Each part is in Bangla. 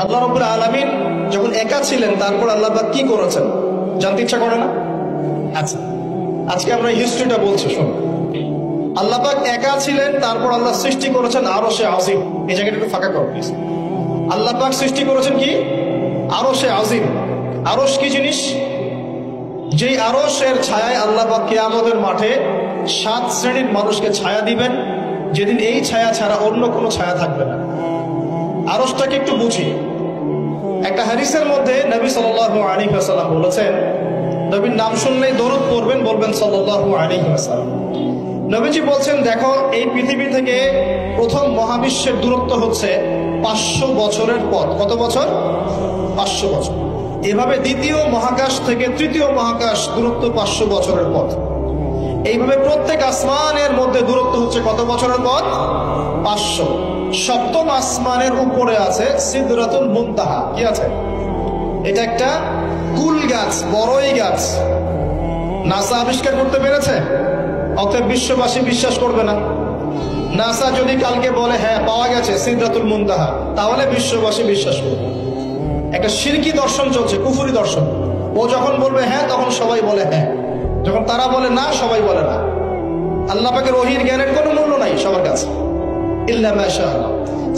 আল্লাহ রাব্বুল আলামিন যখন একা ছিলেন তারপর আল্লাহ পাক কি করেছেন জানতে ইচ্ছা করে না? আচ্ছা, আজকে আমরা হিস্ট্রিটা বলছি, শোন। আল্লাহ পাক একা ছিলেন, তারপর আল্লাহ সৃষ্টি করেছেন আরশে আজিম। এই জায়গাটা একটু ফাঁকা করো প্লিজ। আল্লাহ পাক সৃষ্টি করেছেন কি? আরশে আজিম। আরশ কি জিনিস? যেই আরশের ছায়ায় আল্লাহ পাক কিয়ামতের মাঠে 7 শ্রেণীর মানুষকে ছায়া দিবেন, যেদিন এই ছায়া ছাড়া অন্য কোনো ছায়া থাকবে না। আরশটাকে একটু বুঝি। একটা হাদিসের মধ্যে নবী সাল্লাল্লাহু আলাইহি ওয়াসাল্লাম বলেছেন, নবীর নাম শুনলেই দরুদ পড়বেন, বলবেন সাল্লাল্লাহু আলাইহি ওয়াসাল্লাম। নবীজি বলছেন, দেখো এই পৃথিবী থেকে প্রথম মহাবিশ্বের দূরত্ব হচ্ছে 500 বছরের পথ। কত বছর? 500 বছর। এভাবে দ্বিতীয় মহাকাশ থেকে তৃতীয় মহাকাশ দূরত্ব 500 বছরের পথ। এইভাবে প্রত্যেক আসমানের মধ্যে দূরত্ব হচ্ছে কত বছরের পথ? 500। সপ্তম আসমানের উপরে আছে সিদরাতুল মুনতাহা। কি আছে? এটা একটা কুল গাছ, বড়ই গাছ। নাসা আবিষ্কার করতে পেরেছে, অতএব বিশ্ববাসী বিশ্বাস করবে না। নাসা যদি কালকে বলে হ্যাঁ পাওয়া গেছে সিদরাতুল মুনতাহা, তাহলে বিশ্ববাসী বিশ্বাস করবে। একটা শিরকি দর্শন চলছে, কুফরি দর্শন। ও যখন বলবে হ্যাঁ, তখন সবাই বলে হ্যাঁ, যখন তারা বলে না, সবাই বলে না। আল্লাহ পাকের ওহীর জ্ঞানের কোনো মূল্য নাই সবার কাছে, ইল্লা মাশাআল্লাহ।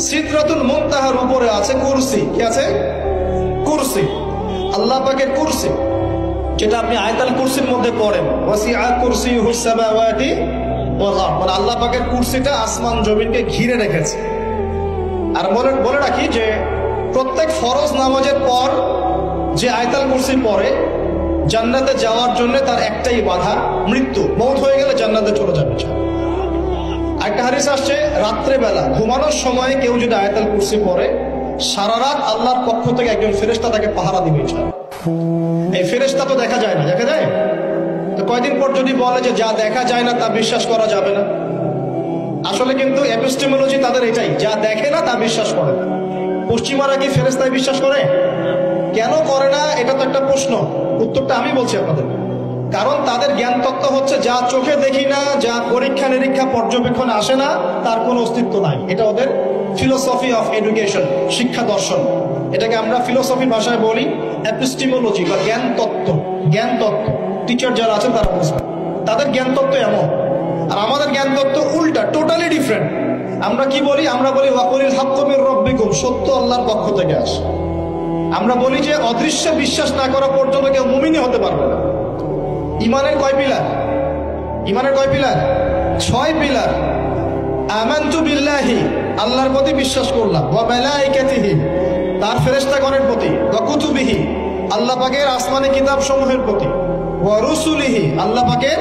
সিদরাতুল মুনতাহার উপরে আছে কুরসি। কি আছে? কুরসি। আল্লাহ পাকের কুরসি, যেটা আপনি আয়াতুল কুরসির মধ্যে পড়েন, ওয়াসিআ কুরসিয়ুহুস সামাওয়াতি ওয়াল আরদ, মানে আল্লাহ পাকের কুরসিটা আসমান জমিনকে ঘিরে রেখেছে। আর বলে রাখি যে প্রত্যেক ফরজ নামাজের পর যে আয়াতুল কুরসি পড়ে, জান্নাতে যাওয়ার জন্য তার একটাই বাধা, মৃত্যু। মওত হয়ে গেলে জান্নাতে চলে যাবে। একটা হাদিস আসছে, রাত্রেবেলা ঘুমানোর সময় কেউ যদি আয়াতুল কুরসি পড়ে, সারা রাত আল্লাহর পক্ষ থেকে একজন ফেরেশতা তাকে পাহারা দিবে। এই ফেরেশতা তো দেখা যায় না, দেখা যায়? তো কয়দিন পর যদি বলে যে যা দেখা যায় না তা বিশ্বাস করা যাবে না, আসলে কিন্তু এপিস্টেমোলজি তাদের এটাই, যা দেখে না তা বিশ্বাস করে না। পশ্চিমারা কি ফেরেশতায় বিশ্বাস করে? কেন করে না? এটা তো একটা প্রশ্ন, উত্তরটা আমি বলছি আপনাদের। কারণ তাদের জ্ঞান তত্ত্ব হচ্ছে যা চোখে দেখি না, যা পরীক্ষা নিরীক্ষা পর্যবেক্ষণে আসে না, তার কোনো অস্তিত্ব নাই। এটা ওদের ফিলোসফি অফ এডুকেশন, শিক্ষা দর্শন। এটাকে আমরা ফিলোসফি ভাষায় বলি এপিস্টেমোলজি বা জ্ঞান তত্ত্ব। জ্ঞান তত্ত্ব টিচার যারা আছেন তারা বুঝবেন, তাদের জ্ঞান তত্ত্ব এমন। আর আমাদের জ্ঞান তত্ত্ব উল্টা, টোটালি ডিফারেন্ট। আমরা কি বলি? আমরা বলি ওয়াকুলিল হাক্কু মির রাব্বিকুম, সত্য আল্লাহর পক্ষ থেকে আসে। আমরা বলি যে অদৃশ্য বিশ্বাস না করা পর্যন্ত কেউ মুমিনই হতে পারবে না। ইমানের কয় পিলার? ইমানের কয় পিলার? 6 পিলার। আমানতু বিল্লাহি, আল্লাহর প্রতি বিশ্বাস করলাম, ওয়া মালাইকাতিহি, তার ফেরেশতাগণের প্রতি, ওয়া কুতুবিহি, আল্লাহ পাকের আসমানি কিতাব সমূহের প্রতি, ওয়া রুসুলিহি, আল্লাহ পাকের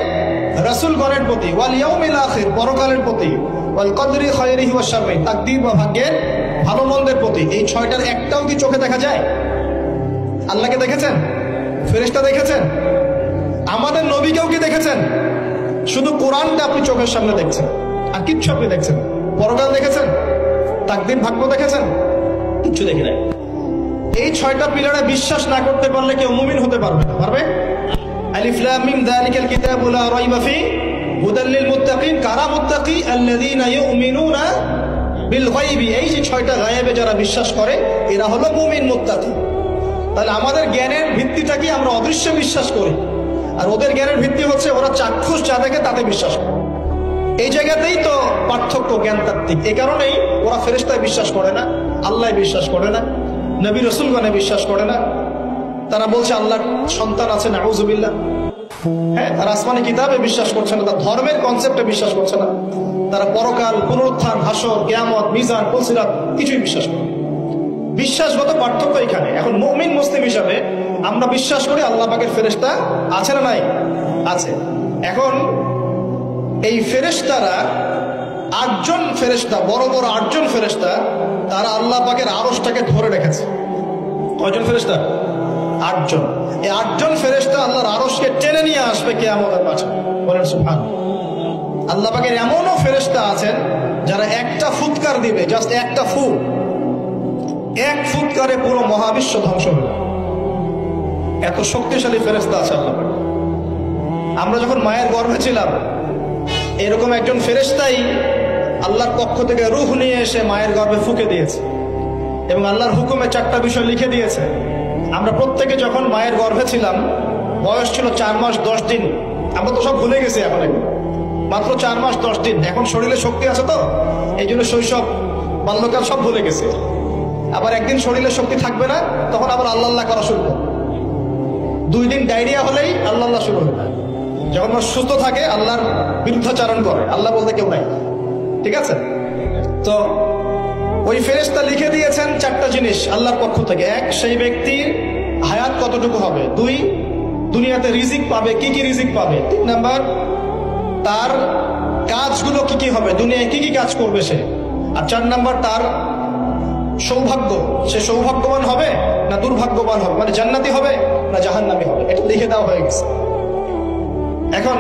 রাসূলগণের প্রতি, ওয়াল ইয়াউমিল আখির, পরকালের প্রতি, ওয়াল কদরি খায়রিহি ওয়া শাররিহি, তাকদীর বা ভাগ্যের ভালো মন্দের প্রতি। এই 6টার একটাও কি চোখে দেখা যায়? আল্লাহকে দেখেছেন? ফেরেশতা দেখেছেন? আমাদের নবীকেও কি দেখেছেন? শুধু কোরআনটা আপনি চোখের সামনে দেখছেন, আর কিচ্ছু আপনি দেখছেন। পরকাল দেখেছেন? তাকদীর ভাগ্য দেখেছেন? কিচ্ছু দেখে নাই। এই 6টা পিলারে বিশ্বাস না করতে পারলে কেউ মুমিন হতে পারবে না। পারবে? আলিফ লাম মিম যালিকাল কিতাবু লা রাইবা ফি হুদাল লিল মুত্তাকিন। কারা মুত্তাকি? আল্লাযীনা ইউমিনুনা বিল গায়বি। এই যে 6টা গায়েবে যারা বিশ্বাস করে, এরা হলো মুমিন, মুত্তাকি। তাহলে আমাদের জ্ঞানের ভিত্তিটা কি? আমরা অদৃশ্য বিশ্বাস করি, আর ওদের জ্ঞানের ভিত্তি হচ্ছে ওরা চাক্ষুষ যা দেখে তাতে বিশ্বাস করে। এই জায়গাতেই তো পার্থক্য জ্ঞানতাত্ত্বিক। এই কারণেই ওরা ফেরেশতায় বিশ্বাস করে না, আল্লাহ বিশ্বাস করে না, নবী রাসূলগণে বিশ্বাস করে না। তারা বলছে আল্লাহর সন্তান আছে, নাউযুবিল্লাহ। হ্যাঁ, তারা আসমানি কিতাবে বিশ্বাস করছে না, তারা ধর্মের কনসেপ্টে বিশ্বাস করছে না। তারা পরকাল, পুনরুত্থান, হাসর, কিয়ামত, মিজান, ফুলসিরাত কিছুই বিশ্বাস করে না। বিশ্বাসগত পার্থক্য এখানে। এখন মুমিন মুসলিম হিসাবে আমরা বিশ্বাস করি আল্লাহ পাকের ফেরেশতা আছে না নাই? আছে। এখন এই ফেরেশতারা 8জন ফেরেশতা, বড় বড় 8জন ফেরেশতা, তারা আল্লাহ পাকের আরশটাকে ধরে রেখেছে। কয়জন ফেরেশতা? 8জন। এই 8জন ফেরেশতা আল্লাহর আরশকে টেনে নিয়ে আসবে কিয়ামতের মাঠে। বলেন সুবহানাল্লাহ। আল্লাহ পাকের এমনও ফেরেশতা আছেন যারা একটা ফুৎকার দিবে, জাস্ট একটা ফু, এক ফুৎকারে পুরো মহাবিশ্ব ধ্বংস হয়ে যাবে। এত শক্তিশালী ফেরেশতা আছে আল্লাহ পাক। আমরা যখন মায়ের গর্ভে ছিলাম, এরকম একজন ফেরেশতাই আল্লাহর পক্ষ থেকে রূহ নিয়ে এসে মায়ের গর্ভে ফুঁকে দিয়েছে। এবং আল্লাহর হুকুমে 4টা বিষয় লিখে দিয়েছে। আমরা প্রত্যেকে যখন মায়ের গর্ভে ছিলাম, বয়স ছিল 4 মাস 10 দিন। আমরা তো সব ভুলে গেছি এখন, মাত্র 4 মাস 10 দিন। এখন শরীরে শক্তি আছে তো, এই জন্য শৈশব বাল্যকাল সব ভুলে গেছে। আবার একদিন শরীরে শক্তি থাকবে না, তখন আবার আল্লাহ আল্লাহ করা শুরু করবে। 2 দিন ডায়রিয়া হলেই আল্লাহ আল্লাহ শুরু হবে। যখন মানুষ সুস্থ থাকে আল্লাহর বিরুদ্ধাচারণ করে, আল্লাহ বলতে কেউ নাই। ঠিক আছে? তো ওই ফেরেশতা লিখে দিয়েছেন 4টা জিনিস আল্লাহর পক্ষ থেকে। 1, সেই ব্যক্তির হায়াত কতটুকু হবে। 2, দুনিয়াতে রিজিক পাবে, কি কি রিজিক পাবে। 3 নাম্বার, তার কাজগুলো কি কি হবে, দুনিয়ায় কি কি কাজ করবে সে। আর 4 নাম্বার, তার সৌভাগ্য, সে সৌভাগ্যবান হবে না দুর্ভাগ্যবান হবে, মানে জান্নাতি হবে না জাহান্নামী হবে। এটা লিখে দেওয়া হয়ে গেছে। এখন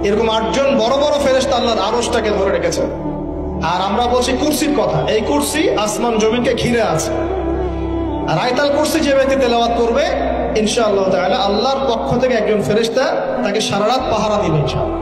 এরকম 8 জন বড় বড় ফেরেশতা আল্লাহর আরশটাকে ধরে রেখেছে। আর আমরা বলছি কুরসির কথা। এই কুরসি আসমান জমিনকে ঘিরে আছে। আর আয়াতুল কুরসি যে ব্যক্তি তেলাওয়াত করবে, ইনশাআল্লাহ তাআলা আল্লাহর পক্ষ থেকে একজন ফেরেশতা তাকে সারা রাত পাহারা দিবে ইনশাআল্লাহ।